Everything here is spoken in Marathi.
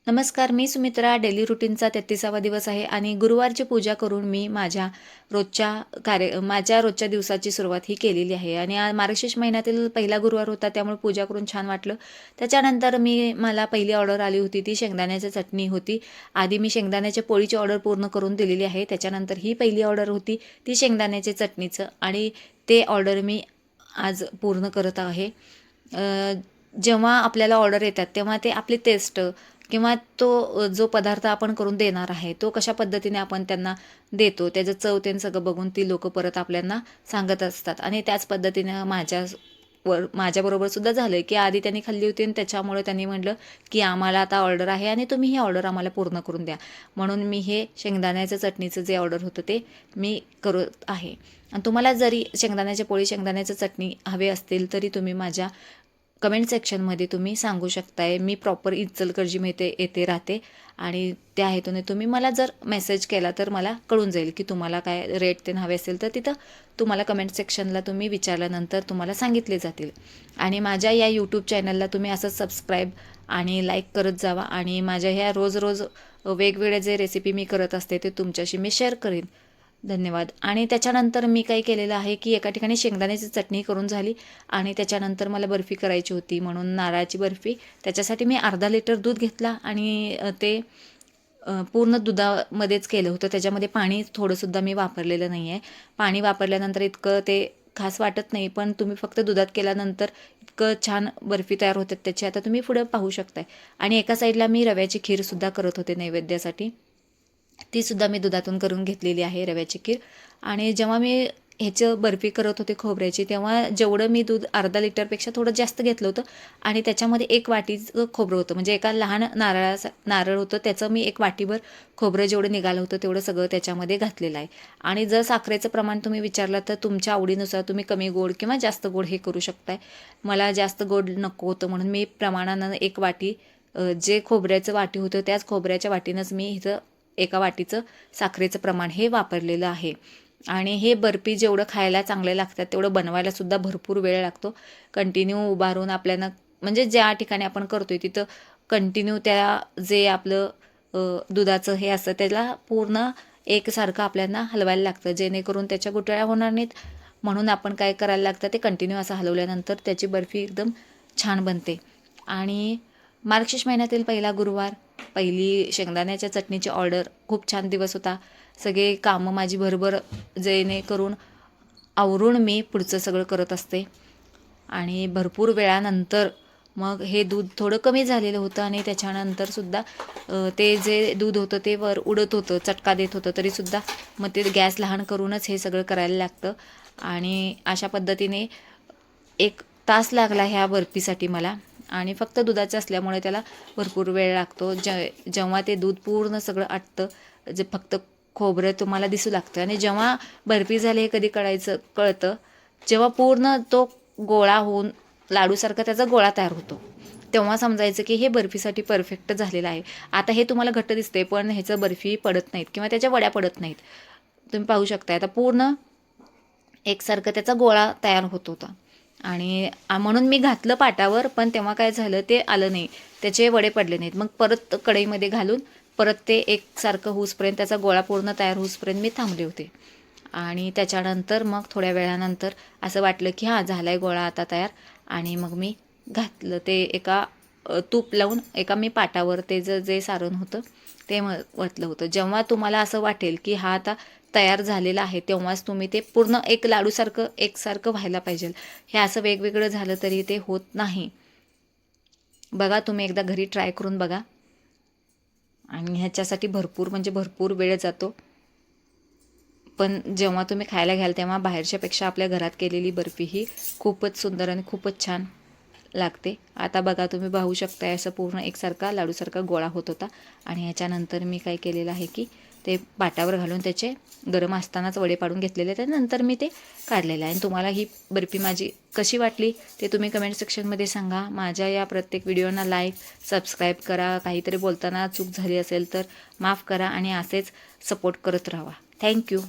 नमस्कार, मी सुमित्रा. डेली रुटीनचा 33वा दिवस आहे आणि गुरुवारची पूजा करून मी माझ्या रोजच्या दिवसाची सुरुवात ही केलेली आहे. आणि मार्गशीर्ष महिन्यातील पहिला गुरुवार होता, त्यामुळे पूजा करून छान वाटलं. त्याच्यानंतर मला पहिली ऑर्डर आली होती, ती शेंगदाण्याची चटणी होती. आधी मी शेंगदाण्याच्या पोळीची ऑर्डर पूर्ण करून दिलेली आहे. त्याच्यानंतर ही पहिली ऑर्डर होती ती शेंगदाण्याच्या चटणीचं, आणि ते ऑर्डर मी आज पूर्ण करत आहे. जेव्हा आपल्याला ऑर्डर येतात तेव्हा ते आपली टेस्ट किंवा तो जो पदार्थ आपण करून देणार आहे तो कशा पद्धतीने आपण त्यांना देतो, त्याचं चव ते सगळं बघून ती लोक परत आपल्याला सांगत असतात. आणि त्याच पद्धतीनं माझ्याबरोबर सुद्धा झालं की आधी त्यांनी खाल्ली होती आणि त्याच्यामुळे त्यांनी म्हटलं की आम्हाला आता ऑर्डर आहे आणि तुम्ही ही ऑर्डर आम्हाला पूर्ण करून द्या. म्हणून मी हे शेंगदाण्याचं चटणीचं जे ऑर्डर होतं ते मी करत आहे. आणि तुम्हाला जरी शेंगदाण्याची पोळी शेंगदाण्याचं चटणी हवे असतील तरी तुम्ही माझ्या कमेंट सेक्शनमध्ये तुम्ही सांगू शकताय. मी प्रॉपर इचलकरंजी येथे राहते आणि त्या हेतूने तुम्ही मला जर मेसेज केला तर मला कळून जाईल की तुम्हाला काय रेट ते हवे असेल तर तिथं तुम्हाला कमेंट सेक्शनला तुम्ही विचारल्यानंतर तुम्हाला सांगितले जातील. आणि माझ्या या यूट्यूब चॅनलला तुम्ही असंच सबस्क्राईब आणि लाईक करत जावा. आणि माझ्या ह्या रोज वेगवेगळे जे रेसिपी मी करत असते ते तुमच्याशी मी शेअर करीन. धन्यवाद. आणि त्याच्यानंतर मी काय केलेलं आहे की एका ठिकाणी शेंगदाण्याची चटणी करून झाली आणि त्याच्यानंतर मला बर्फी करायची होती, म्हणून नारळाची बर्फी. त्याच्यासाठी मी अर्धा लिटर दूध घेतला आणि ते पूर्ण दुधामध्येच केलं होतं. त्याच्यामध्ये पाणी थोडंसुद्धा मी वापरलेलं नाही आहे. पाणी वापरल्यानंतर इतकं ते खास वाटत नाही, पण तुम्ही फक्त दुधात केल्यानंतर इतकं छान बर्फी तयार होते त्याची. आता तुम्ही पुढे पाहू शकताय. आणि एका साईडला मी रव्याची खीरसुद्धा करत होते नैवेद्यासाठी. तीसुद्धा मी दुधातून करून घेतलेली आहे रव्याची खीर. आणि जेव्हा मी बर्फी करत होते खोबऱ्याची, तेव्हा जेवढं मी दूध अर्धा लिटरपेक्षा थोडं जास्त घेतलं होतं आणि त्याच्यामध्ये एक वाटीचं खोबरं होतं, म्हणजे एका लहान नारळ होतं त्याचं मी एक वाटीभर खोबरं जेवढं निघालं होतं तेवढं सगळं त्याच्यामध्ये घातलेलं आहे. आणि जर साखरेचं प्रमाण तुम्ही विचारलं तर तुमच्या आवडीनुसार तुम्ही कमी गोड किंवा जास्त गोड हे करू शकताय. मला जास्त गोड नको होतं म्हणून मी प्रमाणानं एक वाटी, जे खोबऱ्याचं वाटी होतं त्याच खोबऱ्याच्या वाटीनंच मी इथं एका वाटीचं साखरेचं प्रमाण हे वापरलेलं आहे. आणि हे बर्फी जेवढं खायला चांगले लागतात तेवढं बनवायला सुद्धा भरपूर वेळ लागतो. कंटिन्यू उभारून आपल्याला, म्हणजे ज्या ठिकाणी आपण करतोय तिथं कंटिन्यू त्या जे आपलं दुधाचं हे असतं त्याला पूर्ण एकसारखं आपल्याला हलवायला लागतं, जेणेकरून त्याच्या गुठळ्या होणार नाहीत. म्हणून आपण काय करायला लागतं, ते कंटिन्यू असं हलवल्यानंतर त्याची बर्फी एकदम छान बनते. आणि मार्गशीर्ष महिन्यातील पहिला गुरुवार, पहिली शेंगदाण्याच्या चटणीची ऑर्डर, खूप छान दिवस होता. सगळे कामं माझी भरभर जेणेकरून आवरून मी पुढचं सगळं करत असते. आणि भरपूर वेळानंतर मग हे दूध थोडं कमी झालेलं होतं आणि त्याच्यानंतरसुद्धा ते जे दूध होतं ते वर उडत होतं, चटका देत होतं, तरीसुद्धा मग ते गॅस लहान करूनच हे सगळं करायला लागतं. आणि अशा पद्धतीने 1 तास लागला ह्या बर्फीसाठी मला. आणि फक्त दुधाचं असल्यामुळे त्याला भरपूर वेळ लागतो. जेव्हा ते दूध पूर्ण सगळं आटतं, जे फक्त खोबरं तुम्हाला दिसू लागतं. आणि जेव्हा बर्फी झाली हे कधी कळतं जेव्हा पूर्ण तो गोळा होऊन लाडूसारखा त्याचा गोळा तयार होतो, तेव्हा समजायचं की हे बर्फीसाठी परफेक्ट झालेलं आहे. आता हे तुम्हाला घट्ट दिसते पण ह्याचं बर्फी पडत नाहीत किंवा त्याच्या वड्या पडत नाहीत. तुम्ही पाहू शकता आता पूर्ण एकसारखं त्याचा गोळा तयार होत होता. आणि म्हणून मी घातलं पाटावर, पण तेव्हा काय झालं ते आलं नाही, त्याचे वडे पडले नाहीत. मग परत कढईमध्ये घालून परत ते एकसारखं होऊसपर्यंत, त्याचा गोळा पूर्ण तयार होऊसपर्यंत मी थांबले होते. आणि त्याच्यानंतर मग थोड्या वेळानंतर असं वाटलं की हां झाला आहे गोळा आता तयार. आणि मग मी घातलं ते तूप लावून एका मी पाटावर ते जे सारण होतं ते वतलं होतं. जेव्हा तुम्हाला असं वाटेल की हा आता तयार झालेला आहे तेव्हाच तुम्ही ते पूर्ण एक लाडूसारखं एकसारखं व्हायला पाहिजे. हे असं वेगवेगळं झालं तरी ते होत नाही. बघा, तुम्ही एकदा घरी ट्राय करून बघा. आणि ह्याच्यासाठी भरपूर वेळ जातो, पण जेव्हा तुम्ही खायला घ्याल तेव्हा बाहेरच्यापेक्षा आपल्या घरात केलेली बर्फी ही खूपच सुंदर आणि खूपच छान लागते. आता बघा, तुम्ही पाहू शकताय असं पूर्ण एकसारखा लाडूसारखा गोळा होत होता. आणि ह्याच्यानंतर मी काय केलेलं आहे की ते पाटावर घालून त्याचे गरम असतानाच वडे पाडून घेतलेले, त्यानंतर मी ते काढलेलं आहे. आणि तुम्हाला ही बर्फी माझी कशी वाटली ते तुम्ही कमेंट सेक्शनमध्ये सांगा. माझ्या या प्रत्येक व्हिडिओना लाईक, सबस्क्राईब करा. काहीतरी बोलताना चूक झाली असेल तर माफ करा आणि असेच सपोर्ट करत राहा. थँक्यू.